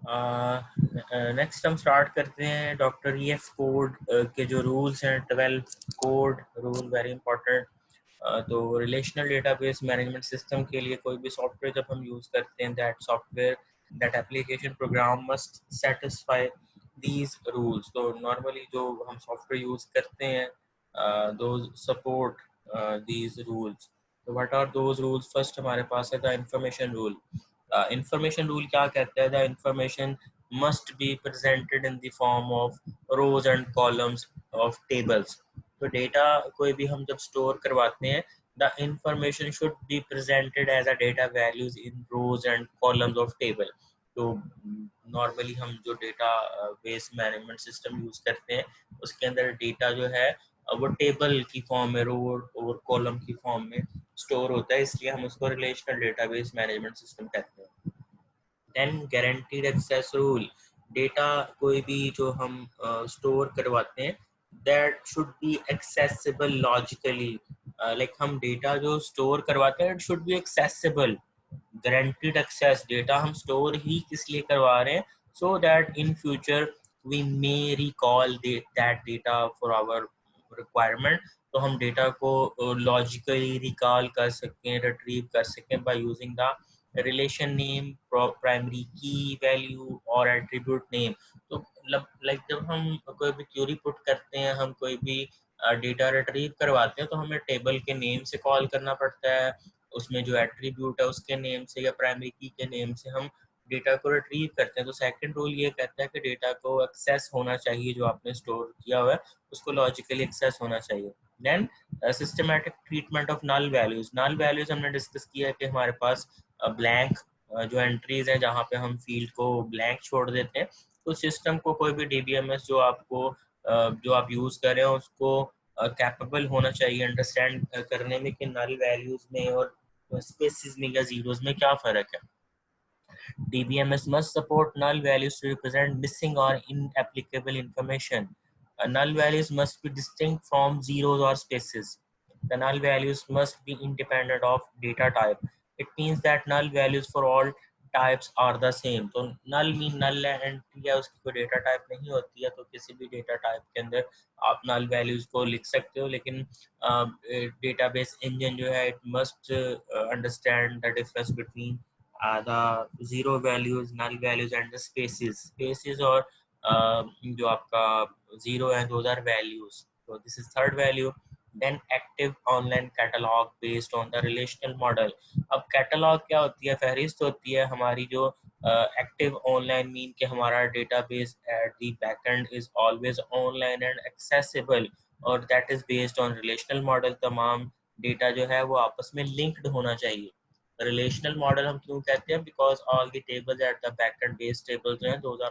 Next हम start करते हैं डॉक्टर EF कोड के जो रूल्स हैं। 12 कोड रूल वेरी इंपॉर्टेंट। तो रिलेशनल डेटाबेस मैनेजमेंट सिस्टम के लिए कोई भी सॉफ्टवेयर जब हम यूज़ करते हैं, that application program must satisfy these rules. तो नॉर्मली जो हम सॉफ्टवेयर यूज़ करते हैं दोज सपोर्ट दीज रूल्स। तो what are those rules? First हमारे पास है the information rule. Information rule क्या कहता है? The information must be presented in the form of rows and columns of tables। तो डेटा कोई भी हम जब स्टोर करवाते हैं, the information should be presented as a data values in rows and columns of table। तो normally हम जो data base management system use करते हैं उसके अंदर डेटा जो है वो टेबल की फॉर्म में, रो और कॉलम की फॉर्म में स्टोर होता है, इसलिए हम उसको रिलेशनल डेटाबेस मैनेजमेंट सिस्टम कहते हैं। Then guaranteed access rule. Data कोई भी जो हम स्टोर करवाते हैं that should be accessible logically. Like हम डेटा जो स्टोर करवाते हैं it should be accessible. Guaranteed access, data हम स्टोर ही किस लिए करवा रहे हैं? So that in future we may recall that data for our requirement. तो हम डेटा को लॉजिकली रिकॉल कर सकते हैं, रिट्रीव कर सकते हैं by using the relation name, primary की वैल्यू और एट्रीब्यूट नेम। तो लाइक जब हम कोई भी क्यूरी पुट करते हैं, हम कोई भी डेटा रिट्रीव करवाते हैं तो हमें टेबल के नेम से कॉल करना पड़ता है, उसमें जो एट्रीब्यूट है उसके नेम से या प्राइमरी की के नेम से हम डेटा को रिट्रीव करते हैं। तो सेकंड रूल ये कहता है कि डेटा को एक्सेस होना चाहिए, जो आपने स्टोर किया हुआ है उसको लॉजिकली एक्सेस होना चाहिए। Then systematic treatment of null values. Null values हमने डिस्कस किया कि हमारे पास ब्लैंक जो एंट्रीज हैं जहाँ पे हम फील्ड को ब्लैंक छोड़ देते हैं, तो सिस्टम को कोई भी DBMS जो आप यूज कर रहे हो उसको कैपेबल होना चाहिए अंडरस्टैंड करने में कि नल वैल्यूज में और स्पेसिस में या जीरोस में क्या फर्क है। DBMS must support null values to represent missing or inapplicable information. Null values must be distinct from zeros or spaces. The null values must be independent of data type. It means that null values for all types are the same। तो null mean null entry है, उसकी कोई data type नहीं होती है, तो किसी भी डेटा टाइप के अंदर आप null values को लिख सकते हो, लेकिन डेटाबेस इंजन जो है it must understand the difference between the zero values, null values and the spaces और जो आपका zero है those are values। So this is third value। Then active online catalog based on the relational model। अब catalog क्या होती है? फहरिस्त होती है हमारी जो active online mean कि हमारा database at the backend is always online and accessible और that is based on relational model। तमाम डेटा जो है वो आपस में linked होना चाहिए। रिलेशनल मॉडल हम क्यों कहते हैं? Because all the tables at the backend base table जो हैं those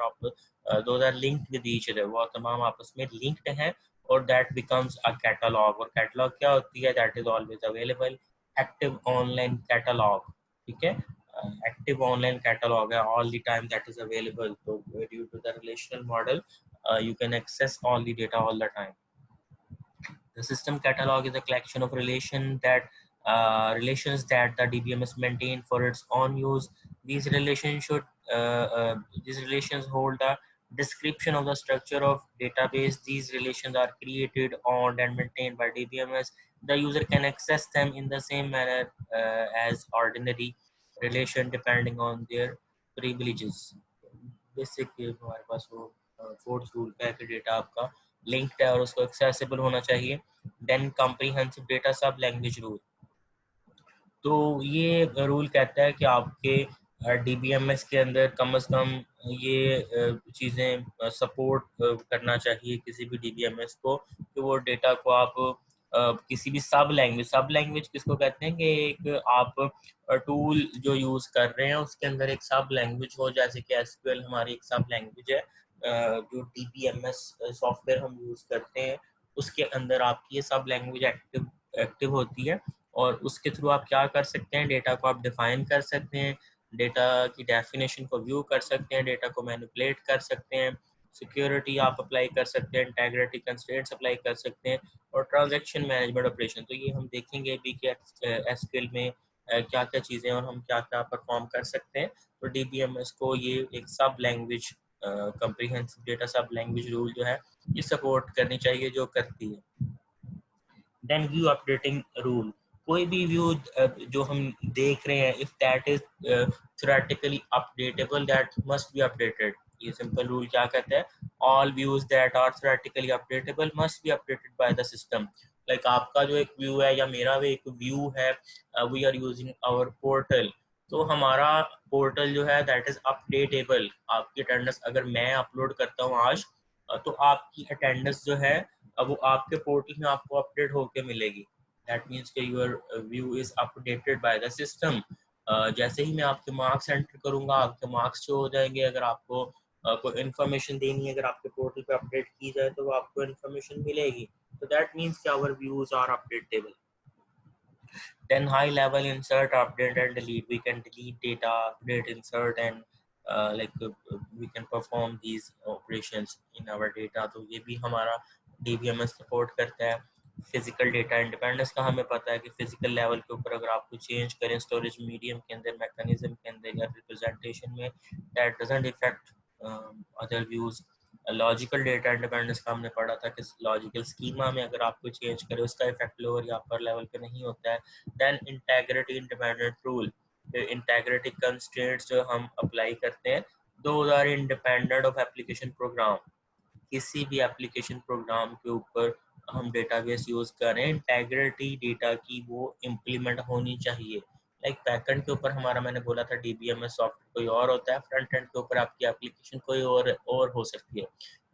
are linked with each other, वो तमाम आपस में लिंक्ड हैं और दैट बिकम्स अ कैटलॉग। और कैटलॉग क्या होती है? That is always available. Active online catalogue, ठीक है, एक्टिव ऑनलाइन कैटलॉग है all the time, that is available. तो due to the relational model you can access all the data all the time। The system catalog is a collection of relations that the DBMS maintain for its own use। These relations hold a description of the structure of database। These relations are created, owned, and maintained by DBMS। The user can access them in the same manner as ordinary relation, depending on their privileges। Basic हमारे पास वो fourth rule का है कि data आपका linked है और उसको accessible होना चाहिए। देन कॉम्प्रिहेंसिव डेटा सब लैंग्वेज रूल। तो ये रूल कहता है कि आपके DBMS के अंदर कम से कम ये चीज़ें सपोर्ट करना चाहिए किसी भी DBMS को कि वो डेटा को आप किसी भी सब लैंग्वेज किसको कहते हैं कि एक आप टूल जो यूज़ कर रहे हैं उसके अंदर एक सब लैंग्वेज हो, जैसे कि SQL हमारी एक सब लैंग्वेज है। जो DBMS सॉफ्टवेयर हम यूज़ करते हैं उसके अंदर आपकी ये सब लैंग्वेज एक्टिव होती है और उसके थ्रू आप क्या कर सकते हैं? डेटा को आप डिफाइन कर सकते हैं, डेटा की डेफिनेशन को व्यू कर सकते हैं, डेटा को मैनिपुलेट कर सकते हैं, सिक्योरिटी आप अप्लाई कर सकते हैं, इंटीग्रिटी कंस्ट्रेंट्स अप्लाई कर सकते हैं और ट्रांजैक्शन मैनेजमेंट ऑपरेशन। तो ये हम देखेंगे भी कि SQL में क्या क्या चीज़ें और हम क्या क्या परफॉर्म कर सकते हैं। तो DBMS को ये एक सब लैंग्वेज कम्प्रीहेंसिव डेटा सब लैंग्वेज रूल जो है ये सपोर्ट करनी चाहिए, जो करती है। देन व्यू अपडेटिंग रूल, कोई भी व्यू जो हम देख रहे हैं, if that is theoretically updatable, that must be updated। ये सिंपल रूल क्या कहता है, all views that are theoretically updatable must be updated by the system। Like आपका जो एक व्यू है या मेरा भी एक व्यू है, we are using our portal, तो हमारा पोर्टल जो है दैट इज अपडेटेबल। आपकी अटेंडेंस अगर मैं अपलोड करता हूँ आज, तो आपकी अटेंडेंस जो है अब वो आपके पोर्टल में आपको अपडेट होके मिलेगी। दैट मीन्स कि your view is updated by the system. जैसे ही मैं आपके मार्क्स एंटर करूंगा, आपके मार्क्स शो हो जाएंगे। अगर आपको कोई इन्फॉर्मेशन देनी है, अगर आपके पोर्टल पे अपडेट की जाए तो वो आपको इन्फॉर्मेशन मिलेगी। तो दैट मीन्स कि our views are updatable. Then high level insert, update and delete, we can delete data, update, insert and we can perform these operations in our data। तो ये भी हमारा DBMS सपोर्ट करता है। Physical data independence का हमें पता है कि फिजिकल लेवल के ऊपर अगर आप कुछ चेंज करें स्टोरेज मीडियम के अंदर, मैकेनिज्म के अंदर या रिप्रेजेंटेशन में, that doesn't effect other views. Logical data independence का हमने पढ़ा था कि लॉजिकल स्कीमा में अगर आप कुछ चेंज करें उसका इफेक्ट लोअर या अपर लेवल पे नहीं होता है। Then integrity independent rule, integrity constraints जो हम अप्लाई करते हैं, those are independent of application program. किसी भी एप्लीकेशन प्रोग्राम के ऊपर हम डेटाबेस यूज करें, इंटेग्रिटी डेटा की वो इम्प्लीमेंट होनी चाहिए। लाइक बैकएंड के ऊपर हमारा, मैंने बोला था DBMS सॉफ्टवेयर कोई और होता है, फ्रंट एंड के ऊपर आपकी एप्लीकेशन कोई और हो सकती है।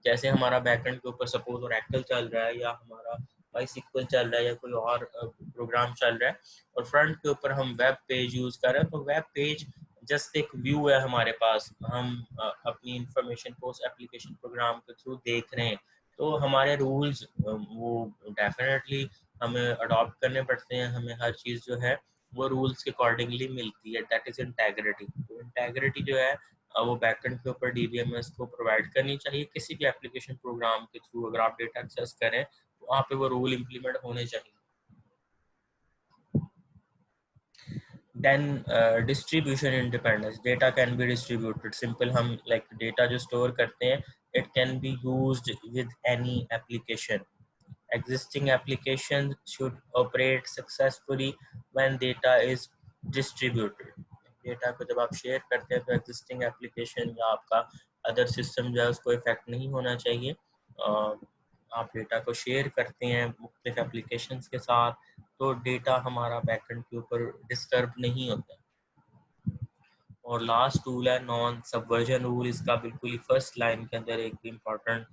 जैसे हमारा बैकएंड के ऊपर सपोज ओरेकल चल रहा है या हमारा MySQL चल रहा है या कोई और प्रोग्राम चल रहा है, और फ्रंट के ऊपर हम वेब पेज यूज कर रहे हैं, तो वेब पेज जस्ट एक व्यू है हमारे पास, हम अपनी इंफॉर्मेशन को उस एप्लीकेशन प्रोग्राम के थ्रू देख रहे हैं। तो हमारे रूल्स वो डेफिनेटली हमें अडॉप्ट करने पड़ते हैं, हमें हर चीज़ जो है वो रूल्स के अकॉर्डिंगली मिलती है। That is integrity. तो इंटेग्रिटी जो है वो बैकएंड के ऊपर DBMS को प्रोवाइड करनी चाहिए। किसी भी एप्लीकेशन प्रोग्राम के थ्रू अगर आप डेटा एक्सेस करें तो वहाँ पे वो रूल इम्प्लीमेंट होने चाहिए। Then distribution independence, data can be distributed। simple हम like data जो store करते हैं, it can be used with any application। existing applications should operate successfully when data is distributed। Data को जब आप शेयर करते हैं तो existing application या आपका अदर सिस्टम जो है उसको इफेक्ट नहीं होना चाहिए। आप डेटा को शेयर करते हैं मुख्तलिफ एप्लीकेशंस के साथ, तो डेटा हमारा बैकएंड के ऊपर डिस्टर्ब नहीं होता। और लास्ट टूल है नॉन सबवर्जन रूल। इसका बिल्कुल ही फर्स्ट लाइन के अंदर एक इम्पॉर्टेंट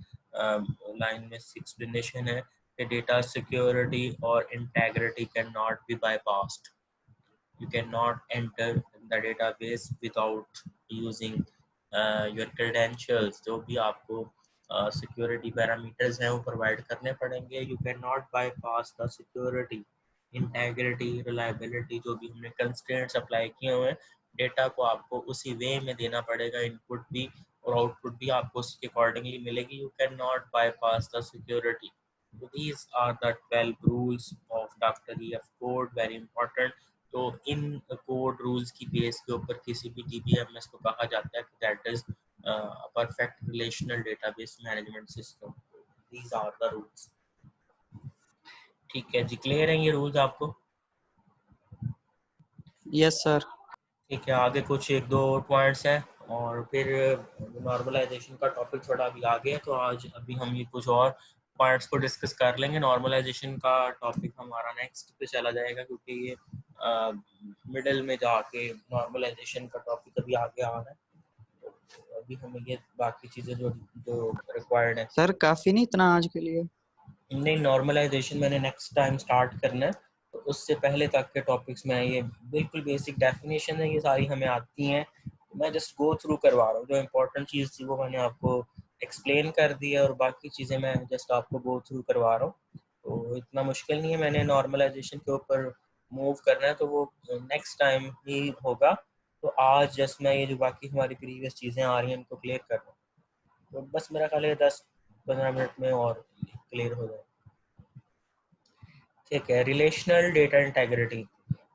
लाइन में एक्सप्लेनेशन है कि डेटा सिक्योरिटी और integrity can not be bypassed. you cannot enter the database without using your credentials। जो भी आपको सिक्योरिटी पैरामीटर्स हैं वो प्रोवाइड करने पड़ेंगे। You can not bypass the security, integrity, reliability, जो भी हमने कंस्ट्रेंट्स अप्लाई किए हुए हैं, डेटा को आपको उसी वे में देना पड़ेगा। इनपुट भी और आउटपुट भी आपको उसके अकॉर्डिंगली मिलेगी। You can not bypass the security. So these are the 12 rules of Dr. EF code, very important। तो इन कोड रूल्स की बेस के ऊपर किसी भी DBMS को कहा जाता है कि that is perfect relational database management system. These are the rules. ठीक है जी, क्लियर है ये रूल्स आपको? Yes sir. ठीक है, आगे कुछ एक दो पॉइंट्स हैं और फिर नॉर्मलाइजेशन का टॉपिक थोड़ा अभी आगे है, तो आज अभी हम ये कुछ और पॉइंट्स को डिस्कस कर लेंगे। नॉर्मलाइजेशन का टॉपिक हमारा नेक्स्ट पे चला जाएगा क्योंकि ये मिडिल में जाके नॉर्मलाइजेशन का टॉपिक अभी आगे आ रहा है। तो अभी हमें ये बाकी चीज़ें जो जो रिक्वायर्ड है। सर काफी नहीं इतना आज के लिए? नहीं, नॉर्मलाइजेशन मैंने नेक्स्ट टाइम स्टार्ट करना है, तो उससे पहले तक के टॉपिक्स में ये बिल्कुल बेसिक डेफिनेशन है, ये सारी हमें आती हैं। मैं जस्ट गो थ्रू करवा रहा हूँ। जो इम्पोर्टेंट चीज़ थी वो मैंने आपको एक्सप्लेन कर दी है और बाकी चीज़ें मैं जस्ट आपको गो थ्रू करवा रहा हूँ। तो इतना मुश्किल नहीं है। मैंने नॉर्मलाइजेशन के ऊपर मूव करना है तो वो नेक्स्ट टाइम ही होगा। तो आज जस्ट मैं ये जो बाकी हमारी प्रीवियस चीज़ें आ रही हैं इनको क्लियर कर रहा हूँ। तो बस मेरा ख्याल है 10-15 मिनट में और क्लियर हो जाए। ठीक है, relational data integrity.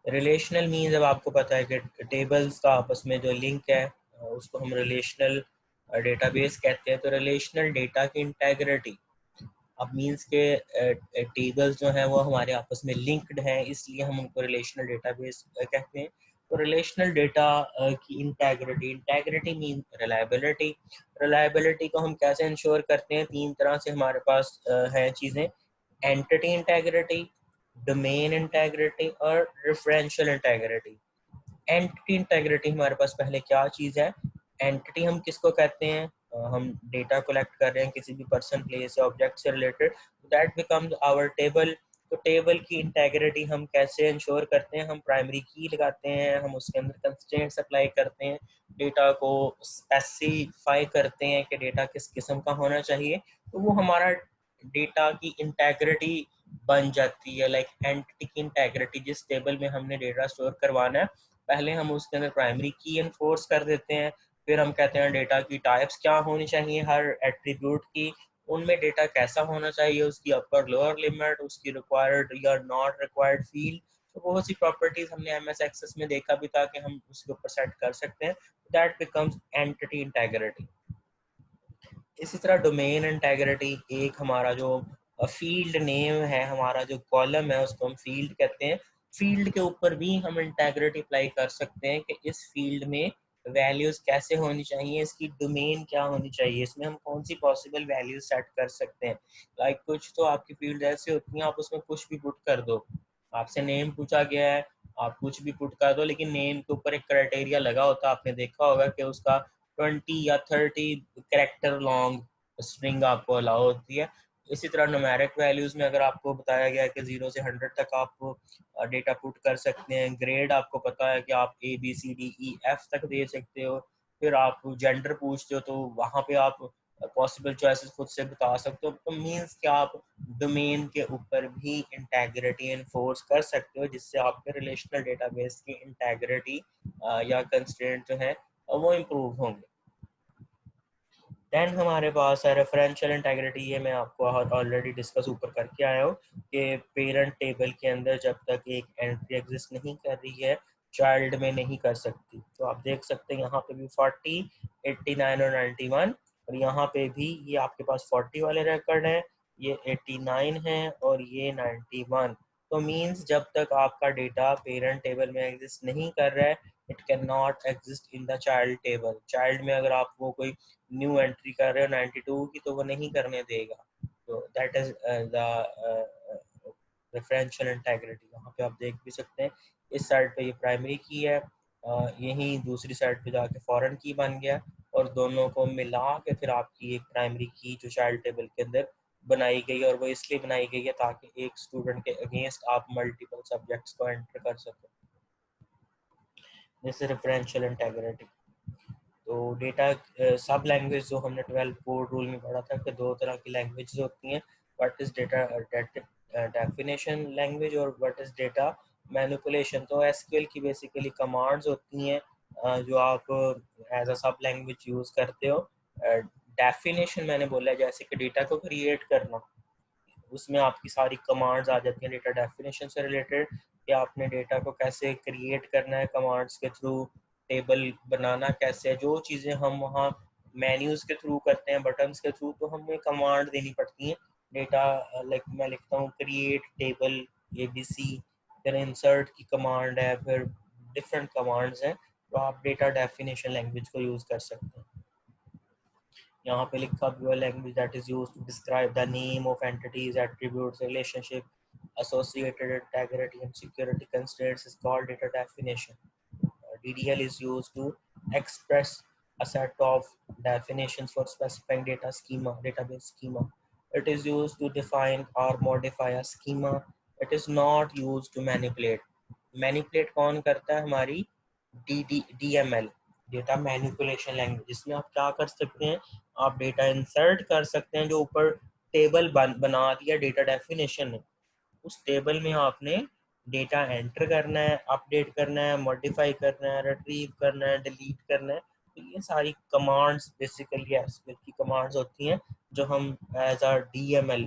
Relational means अब आपको पता है कि टेबल्स का आपस में जो लिंक है उसको हम रिलेशनल डेटाबेस कहते हैं। तो रिलेशनल डेटा की इंटेग्रिटी अब मीन्स के टेबल्स जो हैं वो हमारे आपस में लिंक्ड हैं, इसलिए हम उनको रिलेशनल डेटाबेस कहते हैं। तो रिलेशनल डेटा की integrity, integrity mean reliability. Reliability को हम कैसे इंश्योर करते हैं? तीन तरह से हमारे पास हैं चीज़ें: एंटिटी इंटेग्रिटी, डोमेन इंटेग्रिटी और रेफरेंशियल इंटेग्रिटी। एंटिटी इंटेग्रिटी हमारे पास पहले क्या चीज़ है? एंटिटी हम किसको कहते हैं? हम डेटा कलेक्ट कर रहे हैं किसी भी पर्सन, प्लेस या ऑब्जेक्ट से related, that becomes our table. तो टेबल की इंटेग्रिटी हम कैसे इंश्योर करते हैं? हम प्राइमरी की लगाते हैं, हम उसके अंदर कंस्ट्रेंट्स अप्लाई करते हैं, डेटा को स्पेसिफाई करते हैं कि डेटा किस किस्म का होना चाहिए, तो वो हमारा डेटा की इंटेग्रिटी बन जाती है। लाइक एंटिटी की इंटेग्रिटी, जिस टेबल में हमने डेटा स्टोर करवाना है पहले हम उसके अंदर प्राइमरी की एनफोर्स कर देते हैं, फिर हम कहते हैं डेटा की टाइप्स क्या होनी चाहिए हर एट्रीब्यूट की, उनमें डेटा कैसा होना चाहिए, उसकी अपर लोअर लिमिट, उसकी रिक्वायर्ड या नॉट रिक्वायर्ड फील्ड। तो बहुत सी प्रॉपर्टीज हमने एमएस एक्सेस में देखा भी था कि हम उसके ऊपर सेट कर सकते हैं। That becomes entity integrity. इसी तरह डोमेन इंटेग्रिटी, एक हमारा जो फील्ड नेम है, हमारा जो कॉलम है उसको हम फील्ड कहते हैं, फील्ड के ऊपर भी हम इंटेग्रिटी अप्लाई कर सकते हैं कि इस फील्ड में वैल्यूज कैसे होनी चाहिए, इसकी डोमेन क्या होनी चाहिए, इसमें हम कौन सी पॉसिबल वैल्यूज सेट कर सकते हैं। लाइक कुछ तो आपकी फील्ड ऐसी होती हैं आप उसमें कुछ भी पुट कर दो, आपसे नेम पूछा गया है आप कुछ भी पुट कर दो, लेकिन नेम के ऊपर एक क्राइटेरिया लगा होता है, आपने देखा होगा कि उसका 20 या 30 कैरेक्टर लॉन्ग स्ट्रिंग आपको अलाउ होती है। इसी तरह न्यूमेरिक वैल्यूज में अगर आपको बताया गया है कि 0 से 100 तक आप डेटा पुट कर सकते हैं, ग्रेड आपको पता है कि आप ABCDEF तक दे सकते हो, फिर आप जेंडर पूछते हो तो वहाँ पे आप पॉसिबल चॉइसेस खुद से बता सकते हो। तो मीन्स कि आप डोमेन के ऊपर भी इंटेग्रिटी एनफोर्स कर सकते हो, जिससे आपके रिलेशनल डेटाबेस की इंटेग्रिटी या कंस्ट्रेंट जो है वो इम्प्रूव होंगे। देन हमारे पास है रेफरेंशियल इंटेग्रिटी, ये मैं आपको ऑलरेडी डिस्कस ऊपर करके आया हूँ कि पेरेंट टेबल के अंदर जब तक एक एंट्री एग्जिस्ट नहीं कर रही है चाइल्ड में नहीं कर सकती। तो आप देख सकते हैं यहाँ पे भी 40, 89 और 91, और यहाँ पे भी ये आपके पास 40 वाले रिकॉर्ड हैं, ये 89 है और ये 91। तो मीन्स जब तक आपका डेटा पेरेंट टेबल में एग्जिस्ट नहीं कर रहा है it can not exist in the child table. Child में अगर आप वो कोई न्यू एंट्री कर रहे हो 92 की तो वो नहीं करने देगा। तो that is the referential integrity. यहाँ पे आप देख भी सकते हैं इस साइड पे ये प्राइमरी की है, यही दूसरी साइड पे जाके फॉरेन की बन गया, और दोनों को मिला के फिर आपकी एक प्राइमरी की जो चाइल्ड टेबल के अंदर बनाई गई है, और वो इसलिए बनाई गई है ताकि एक स्टूडेंट के अगेंस्ट आप मल्टीपल सब्जेक्ट्स को एंटर कर सकें। This referential integrity. तो डेटा सब लैंग्वेज जो हमने 12 कोड रूल में पढ़ा था कि दो तरह की लैंग्वेज होती हैं, what is data definition language और व्हाट इज डेटा मैनिपुलेशन। तो एसक्यूएल की बेसिकली कमांड्स होती हैं जो आप एज अ सब लैंग्वेज यूज करते हो। डेफिनेशन मैंने बोला जैसे कि डेटा को क्रिएट करना, उसमें आपकी सारी कमांड्स आ जाती हैं डेटा डेफिनेशन से रिलेटेड, कि आपने डेटा को कैसे क्रिएट करना है कमांड्स के थ्रू, टेबल बनाना कैसे है, जो चीज़ें हम वहाँ मेन्यूज के थ्रू करते हैं बटन्स के थ्रू, तो हमें कमांड देनी पड़ती हैं डेटा। लाइक मैं लिखता हूँ क्रिएट टेबल ABC, फिर इंसर्ट की कमांड है, फिर डिफरेंट कमांड्स हैं, तो आप डेटा डेफिनेशन लैंग्वेज को यूज़ कर सकते हैं। यहाँ पे लिखा हुआ language that is used to describe the name of entities, attributes, relationship, associated integrity and security constraints is called data definition. DDL is used to express a set of definitions for specifying data schema, database schema. It is used to define or modify a schema. It is not used to manipulate. Manipulate कौन करता है? हमारी DML, data manipulation language, जिसमें आप क्या कर सकते हैं, आप डेटा इंसर्ट कर सकते हैं, जो ऊपर टेबल बना दिया डेटा डेफिनेशन में, उस टेबल में आपने डेटा एंटर करना है, अपडेट करना है, मॉडिफाई करना है, रिट्रीव करना है, डिलीट करना है। तो ये सारी कमांड्स बेसिकली एसक्यूएल की कमांड्स होती हैं जो हम as a DML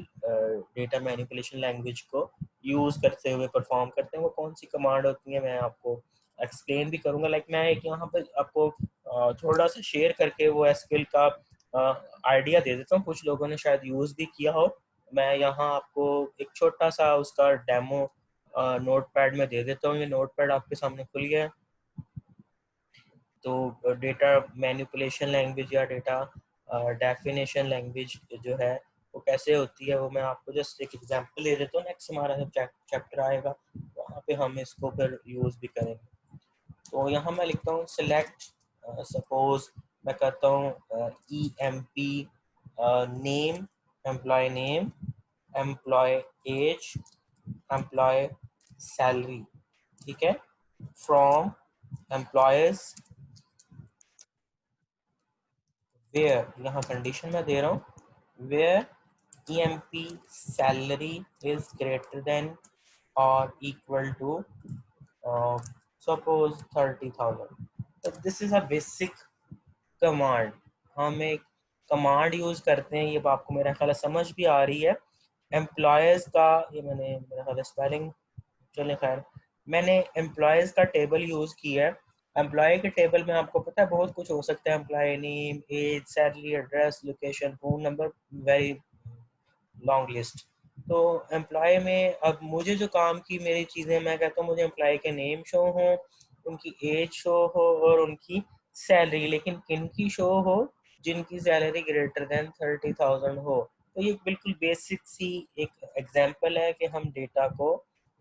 data manipulation language को यूज़ करते हुए परफॉर्म करते हैं, वो कौन सी कमांड होती है, मैं आपको एक्सप्लेन भी करूँगा। लाइक मैं एक यहाँ पर आपको थोड़ा सा शेयर करके वो एसक्यूएल का आइडिया दे देता हूँ, कुछ लोगों ने शायद यूज़ भी किया हो। मैं यहाँ आपको एक छोटा सा उसका डेमो नोटपैड में दे देता हूँ। ये नोटपैड आपके सामने खुल गया है। तो डेटा मैनिपुलेशन लैंग्वेज या डेटा डेफिनेशन लैंग्वेज जो है वो कैसे होती है, वो मैं आपको जस्ट एक एग्जांपल दे देता हूँ। नेक्स्ट हमारा जब चैप्टर आएगा वहाँ पे हम इसको फिर यूज़ भी करेंगे। तो यहाँ मैं लिखता हूँ सिलेक्ट, सपोज मैं कहता हूँ EMP name, employ name, employ age, employ salary, ठीक है, फ्रॉम एम्प्लॉयर्स वेयर, यहाँ कंडीशन मैं दे रहा हूँ, where EMP salary is greater than or equal to suppose 30,000. So this is a basic command. हम एक कमांड यूज करते हैं, ये आपको मेरा ख्याल समझ भी आ रही है। एम्प्लॉयज़ का ये मैंने मेरा ख्याल स्पेलिंग, चले खैर, मैंने एम्प्लॉयज़ का टेबल यूज़ किया है। एम्प्लॉय के टेबल में आपको पता है बहुत कुछ हो सकता है, employ name, age, salary, address, location, phone number, very long list. तो एम्प्लॉय में अब मुझे जो काम की मेरी चीज़ें, मैं कहता हूँ मुझे एम्प्लॉय के नेम शो हो, उनकी एज शो हो और उनकी सैलरी, लेकिन किनकी शो हो, जिनकी सैलरी ग्रेटर देन 30,000 हो। तो ये बिल्कुल बेसिक सी एक एग्जांपल है कि हम डेटा को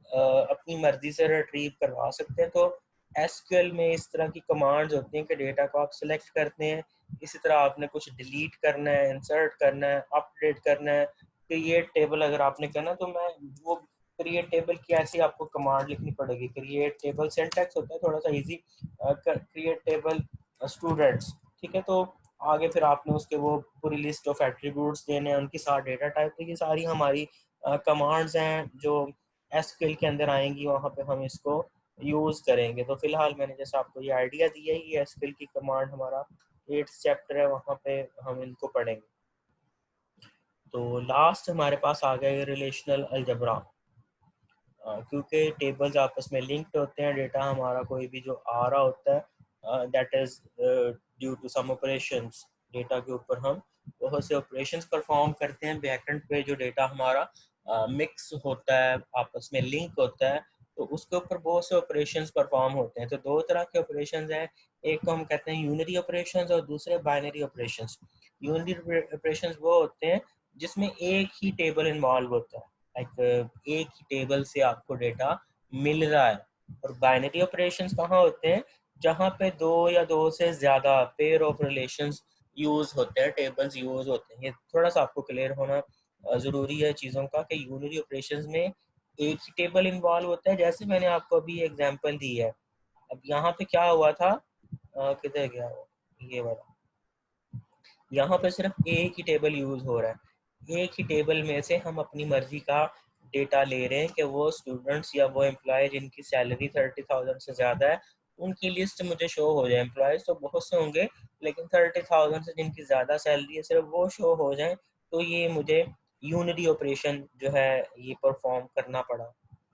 अपनी मर्जी से रिट्रीव करवा सकते हैं। तो एसक्यूएल में इस तरह की कमांड्स होती हैं कि डेटा को आप सिलेक्ट करते हैं, इसी तरह आपने कुछ डिलीट करना है, इंसर्ट करना है, अपडेट करना है, क्रिएट टेबल अगर आपने करना, तो मैं वो क्रिएट टेबल की ऐसी आपको कमांड लिखनी पड़ेगी। क्रिएट टेबल सिंटैक्स होता है थोड़ा सा इजी, क्रिएट टेबल स्टूडेंट्स, ठीक है। तो आगे फिर आपने उसके वो पूरी लिस्ट ऑफ एट्रीब्यूट्स देने हैं, उनकी साथ डेटा टाइप, तो ये सारी हमारी कमांड्स हैं जो एसक्यूएल के अंदर आएंगी, वहाँ पे हम इसको यूज़ करेंगे। तो फिलहाल मैंने जैसे आपको ये आइडिया दिया है, ये एसक्यूएल की कमांड हमारा 8th चैप्टर है, वहाँ पे हम इनको पढ़ेंगे। तो लास्ट हमारे पास आ गया ये रिलेशनल अलजेब्रा, क्योंकि टेबल्स आपस में लिंक्ड होते हैं, डेटा हमारा कोई भी जो आ रहा होता है that is due to some operations, data के ऊपर हम बहुत से ऑपरेशंस परफॉर्म करते हैं। बैकएंड पे जो डेटा हमारा मिक्स होता है, आपस में लिंक होता है, तो उसके ऊपर बहुत से ऑपरेशंस परफॉर्म होते हैं। तो दो तरह के ऑपरेशंस हैं, एक को हम कहते हैं यूनिरी ऑपरेशंस और दूसरे बाइनरी ऑपरेशंस। यूनिरी ऑपरेशंस वो होते हैं जिसमें एक ही टेबल इन्वॉल्व होता है, लाइक एक ही टेबल से आपको डेटा मिल रहा है। और बाइनरी ऑपरेशंस कहाँ होते हैं, जहाँ पे दो या दो से ज़्यादा पेयर ऑफ रिलेशंस यूज़ होते हैं, टेबल्स यूज़ होते हैं। ये थोड़ा सा आपको क्लियर होना ज़रूरी है चीज़ों का, कि यूनिरी ऑपरेशंस में एक ही टेबल इन्वॉल्व होता है, जैसे मैंने आपको अभी एग्जांपल दी है। अब यहाँ पे क्या हुआ था, किधर गया वो, ये वाला, यहाँ पे सिर्फ एक ही टेबल यूज हो रहा है। एक ही टेबल में से हम अपनी मर्जी का डेटा ले रहे हैं कि वो स्टूडेंट्स या वो एम्प्लॉय जिनकी सैलरी 30,000 से ज़्यादा है, उनकी लिस्ट मुझे शो हो जाए। एम्प्लॉयज़ तो बहुत से होंगे, लेकिन 30,000 से जिनकी ज़्यादा सैलरी है सिर्फ वो शो हो जाए। तो ये मुझे यूनिटी ऑपरेशन जो है ये परफॉर्म करना पड़ा।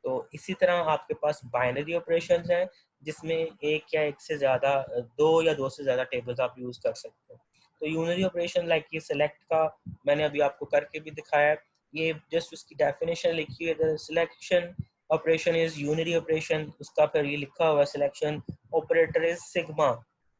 तो इसी तरह आपके पास बाइनरी ऑपरेशन हैं, जिसमें एक या एक से ज़्यादा, दो या दो से ज़्यादा टेबल्स आप यूज़ कर सकते हैं। तो यूनरी ऑपरेशन लाइक ये सेलेक्ट का मैंने अभी आपको करके भी दिखाया है, ये जस्ट उसकी डेफिनेशन लिखी है, selection operation is unary operation, उसका फिर ये लिखा हुआ सिलेक्शन ऑपरेटर इज सिग्मा।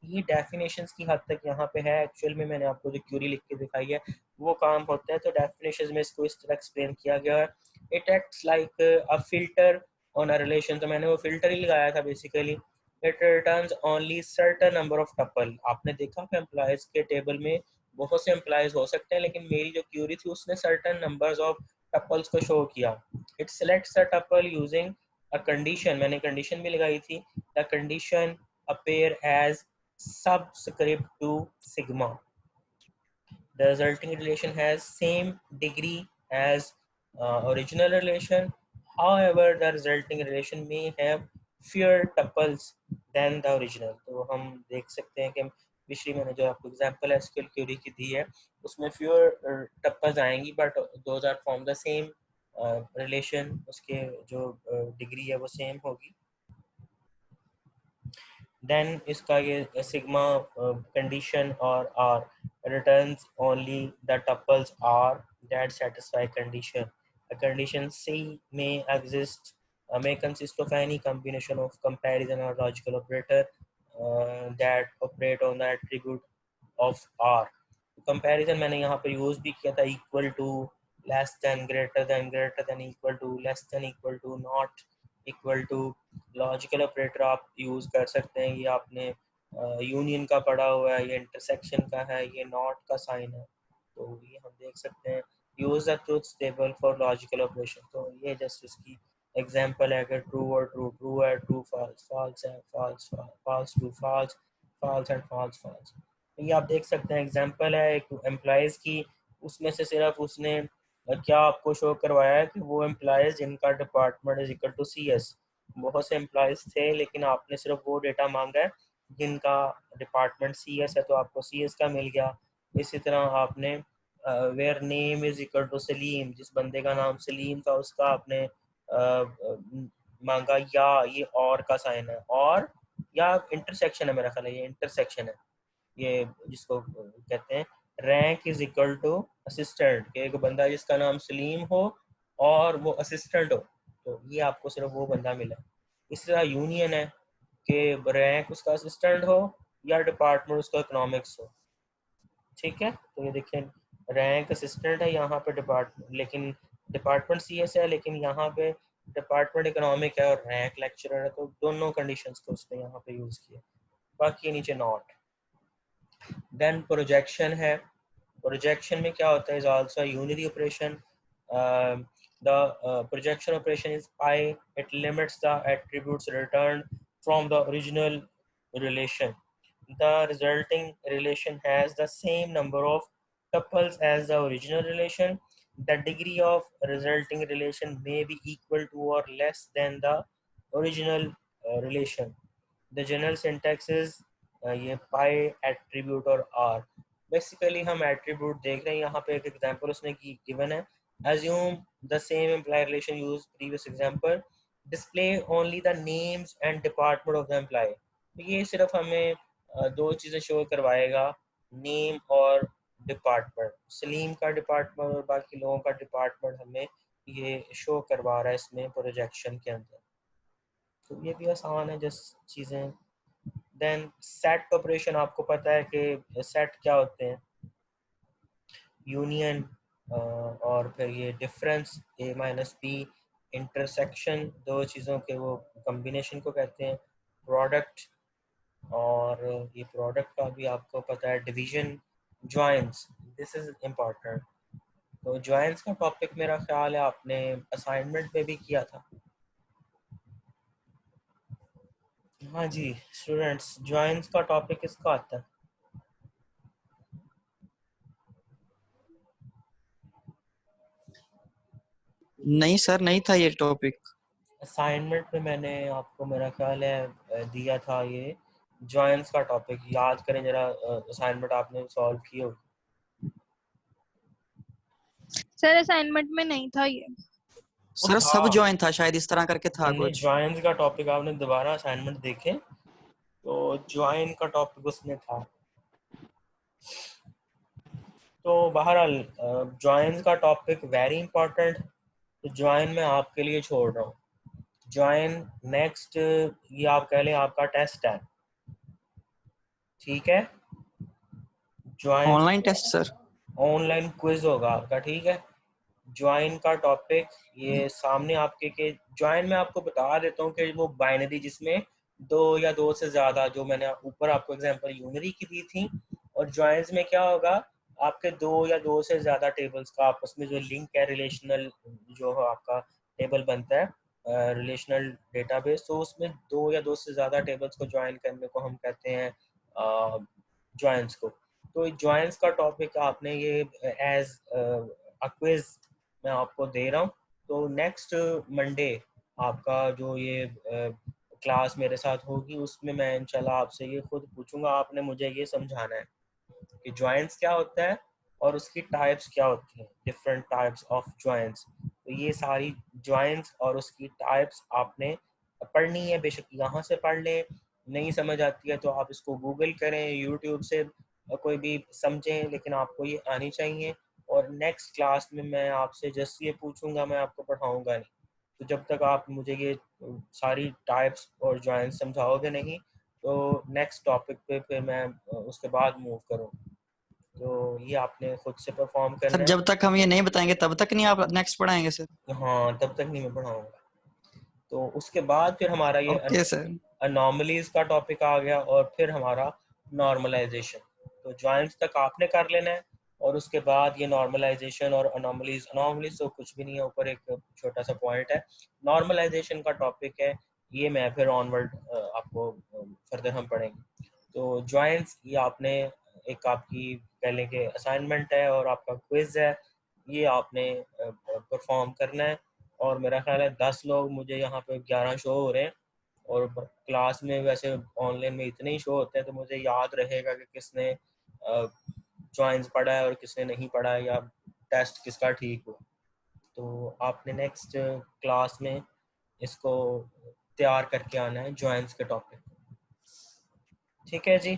ये डेफिनेशंस की हद तक यहाँ पे है, एक्चुअल में मैंने आपको जो क्यूरी लिख के दिखाई है वो काम होता है। तो डेफिनेशंस में इसको इस तरह एक्सप्लेन किया गया है, it acts like a filter on a relation. तो मैंने वो फिल्टर ही लगाया था basically. it returns only certain number of tuple। आपने देखा कि एम्प्लॉयज के टेबल में बहुत से एम्प्लॉयज हो सकते हैं, लेकिन मेरी जो क्यूरी थी उसने certain numbers of tuples को शो किया। it selects a tuple using a condition, मैंने कंडीशन भी लगाई थी, the condition appear as subscript to sigma, the resulting relation has same degree as original relation, however the resulting relation may have fewer tuples than the original। तो हम देख सकते हैं कि पिछली मैंने जो आपको एग्जांपल एसक्यूएल क्वेरी की दी है उसमें fewer tuples आएंगी, but those are from the same relation उसके जो डिग्री है वो सेम होगी। देन इसका ये सिग्मा कंडीशन और are returns only the tuples R that satisfy condition. A condition C may consist of any combination of comparison or logical operator that operate on the attribute of R. Comparison मैंने यहाँ पे use भी किया था, equal to, less than, greater than, equal to, less than, equal to, not equal to. Logical operator आप use कर सकते हैं, ये आपने यूनियन का पढ़ा हुआ है, ये इंटरसेक्शन का है, ये नॉट का साइन है, तो ये हम देख सकते हैं। Use the truth table for logical operation, तो ये जस्ट इसकी एग्जांपल है, अगर ट्रू और ट्रू ट्रू है, ट्रू फॉल्स फॉल्स है, false false true false, false and false false. ये आप देख सकते हैं एग्जांपल है एक एम्प्लॉयज़ की, उसमें से सिर्फ उसने क्या आपको शो करवाया है कि वो एम्प्लॉयज़ जिनका department is equal to C S. बहुत से एम्प्लॉयज़ थे लेकिन आपने सिर्फ वो डेटा मांगा है जिनका डिपार्टमेंट सी एस है, तो आपको सी एस का मिल गया। इसी तरह आपने where name is equal to Salim, जिस बंदे का नाम सलीम था उसका आपने मांगा, या ये और का साइन है, और या इंटरसेक्शन है, मेरा ख्याल है ये इंटरसेक्शन है, ये जिसको कहते हैं rank is equal to assistant, एक बंदा जिसका नाम सलीम हो और वो असिस्टेंट हो, तो ये आपको सिर्फ वो बंदा मिला। इस तरह यूनियन है कि रैंक उसका असिस्टेंट हो या डिपार्टमेंट उसका इकोनॉमिक्स हो, ठीक है। तो ये देखें रैंक असिस्टेंट है यहाँ पे, डिपार्टमेंट लेकिन डिपार्टमेंट सी एस है, लेकिन यहाँ पे डिपार्टमेंट इकोनॉमिक है और रैंक लेक्चरर है, तो दोनों कंडीशंस को उसने यहाँ पे यूज़ किया। बाकी नीचे नॉट। देन प्रोजेक्शन है, प्रोजेक्शन में क्या होता है, is also unity operation. the projection operation is pi, it limits the attributes returned from the original relation. The resulting relation has the same number of tuples as the original relation. The degree of resulting relation may be equal to or less than the original relation. The general syntax is ये पाई attribute और are. Basically हम attribute देख रहे हैं, यहाँ पे एक example उसने गिवन है, assume the same employee relation used previous example, display only the names and department of the employee। तो ये सिर्फ हमें दो चीज़ें शो करवाएगा, नेम और डिपार्टमेंट। सलीम का डिपार्टमेंट और बाकी लोगों का डिपार्टमेंट हमें ये शो करवा रहा है इसमें प्रोजेक्शन के अंदर, तो ये भी आसान है जस्ट चीज़ें। देन सेट ऑपरेशन, आपको पता है कि सेट क्या होते हैं, यूनियन और फिर ये डिफरेंस ए माइनस बी, इंटरसेक्शन, दो चीज़ों के वो कम्बिनेशन को कहते हैं, प्रोडक्ट, और ये प्रोडक्ट का भी आपको पता है, division, joins, this is important. तो जॉइंस का टॉपिक मेरा ख्याल है आपने असाइनमेंट में भी किया था। हाँ जी स्टूडेंट्स, जॉइंस का टॉपिक किसका आता है? नहीं सर, नहीं था ये टॉपिक। असाइनमेंट में मैंने आपको मेरा ख्याल है दिया था ये जॉइंस का टॉपिक, याद करें जरा, असाइनमेंट आपने सॉल्व की होगी। सर असाइनमेंट में नहीं था ये। सर सब ज्वाइन था शायद, इस तरह करके था कुछ। जॉइंस का टॉपिक आपने दोबारा असाइनमेंट देखे तो जॉइन का टॉपिक उसमें था। तो बहरहाल जॉइंस का टॉपिक वेरी इंपॉर्टेंट, तो जॉइन मैं आपके लिए छोड़ रहा हूँ। जॉइन नेक्स्ट ये आप कह लें आपका टेस्ट है, ठीक है। Join online test sir? Online quiz होगा आपका, ठीक है। ज्वाइन का टॉपिक ये सामने आपके के ज्वाइन में आपको बता देता हूँ कि वो बाइनरी जिसमें दो या दो से ज़्यादा, जो मैंने ऊपर आपको एग्जांपल यूनरी की दी थी, और ज्वाइंस में क्या होगा, आपके दो या दो से ज़्यादा टेबल्स का आपस में जो लिंक है, रिलेशनल जो है आपका टेबल बनता है, रिलेशनल डेटाबेस, तो उसमें दो या दो से ज़्यादा टेबल्स को ज्वाइन करने को हम कहते हैं ज्वाइंस को। तो ज्वाइंस का टॉपिक आपने ये एज क्विज मैं आपको दे रहा हूँ। तो नेक्स्ट मंडे आपका जो ये क्लास मेरे साथ होगी उसमें मैं इंशाल्लाह आपसे ये खुद पूछूंगा, आपने मुझे ये समझाना है कि ज्वाइंस क्या होता है और उसकी टाइप्स क्या होती हैं, डिफरेंट टाइप्स ऑफ ज्वाइंस। तो तो ये सारी जॉइंट्स और उसकी टाइप्स आपने पढ़नी है। बेशक यहाँ से पढ़ लें, नहीं समझ आती है तो आप इसको गूगल करें, यूट्यूब से कोई भी समझें, लेकिन आपको ये आनी चाहिए। और नेक्स्ट क्लास में मैं आपसे जस्ट ये पूछूंगा, मैं आपको पढ़ाऊंगा नहीं। तो जब तक आप मुझे ये सारी टाइप्स और जॉइंट्स समझाओगे नहीं, तो नेक्स्ट टॉपिक पे फिर मैं उसके बाद मूव करूँ। तो ये आपने खुद से परफॉर्म सर करना है। जब तक हम ये नहीं बताएंगे तब तक नहीं आप नेक्स्ट पढ़ाएंगे सर? हाँ, तब तक नहीं मैं पढ़ाऊंगा। तो उसके बाद फिर हमारा ये ओके सर। अनोमलीज का टॉपिक आ गया, और फिर हमारा नॉर्मलाइजेशन। तो जॉइंट्स तक आपने कर लेना है, और उसके बाद ये नॉर्मलाइजेशन और अनोमलीज। अनोमलीज तो कुछ भी नहीं है, ऊपर एक छोटा सा पॉइंट है। नॉर्मलाइजेशन का टॉपिक है, ये मैं फिर ऑनवर्ड आपको फर्दर हम पढ़ेंगे। तो जॉइंट्स ये आपने एक आपकी कह लें कि असाइनमेंट है और आपका क्विज है, ये आपने परफॉर्म करना है। और मेरा ख्याल है 10 लोग मुझे यहाँ पे 11 शो हो रहे हैं, और क्लास में वैसे ऑनलाइन में इतने ही शो होते हैं, तो मुझे याद रहेगा कि किसने जॉइंट्स पढ़ा है और किसने नहीं पढ़ा है, या टेस्ट किसका ठीक हुआ। तो आपने नेक्स्ट क्लास में इसको तैयार करके आना है जॉइंट्स के टॉपिक। ठीक है जी?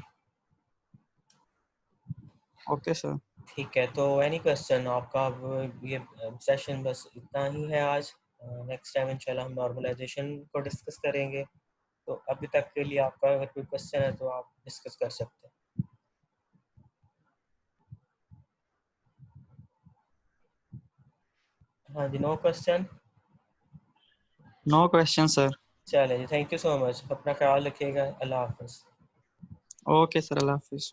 Okay sir. ठीक है, तो एनी क्वेश्चन आपका? अब ये सेशन बस इतना ही है आज। नेक्स्ट टाइम इंशाल्लाह हम नॉर्मलाइजेशन को डिस्कस करेंगे। तो अभी तक के लिए आपका अगर कोई क्वेश्चन है तो आप डिस्कस कर सकते हैं। हाँ जी, no question? No question sir. चलिए जी, थैंक यू सो मच। अपना ख्याल रखिएगा। अल्लाह हाफिज़। ओके सर, अल्लाह हाफिज।